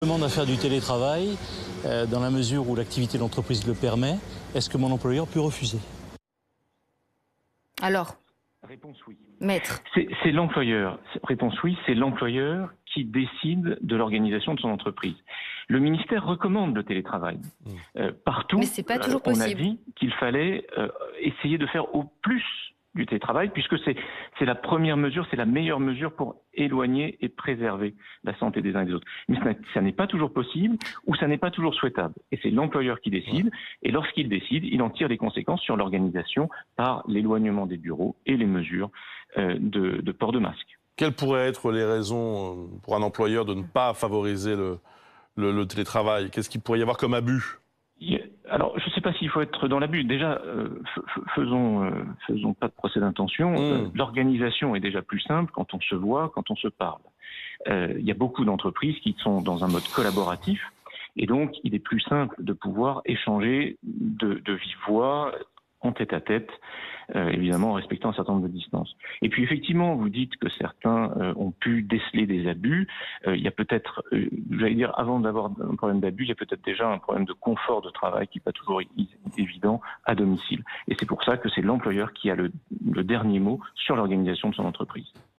Demande à faire du télétravail dans la mesure où l'activité de l'entreprise le permet. Est-ce que mon employeur peut refuser? Alors, Réponse oui. maître. C'est l'employeur. Réponse oui, c'est l'employeur qui décide de l'organisation de son entreprise. Le ministère recommande le télétravail. Partout, Mais c'est pas toujours on a possible. dit qu'il fallait essayer de faire au plus du télétravail, puisque c'est la première mesure, c'est la meilleure mesure pour éloigner et préserver la santé des uns et des autres. Mais ça n'est pas toujours possible ou ça n'est pas toujours souhaitable. Et c'est l'employeur qui décide. Ouais. Et lorsqu'il décide, il en tire des conséquences sur l'organisation par l'éloignement des bureaux et les mesures de port de masque. Quelles pourraient être les raisons pour un employeur de ne pas favoriser le télétravail? Qu'est-ce qu'il pourrait y avoir comme abus? Alors, je ne sais pas s'il faut être dans l'abus. Déjà, faisons pas de procès d'intention. L'organisation est déjà plus simple quand on se voit, quand on se parle. Il y a beaucoup d'entreprises qui sont dans un mode collaboratif. Et donc, il est plus simple de pouvoir échanger de vive voix, en tête-à-tête, évidemment en respectant un certain nombre de distances. Et puis effectivement, vous dites que certains ont pu déceler des abus. Il y a peut-être, j'allais dire, avant d'avoir un problème d'abus, il y a peut-être déjà un problème de confort de travail qui n'est pas toujours évident à domicile. Et c'est pour ça que c'est l'employeur qui a le dernier mot sur l'organisation de son entreprise.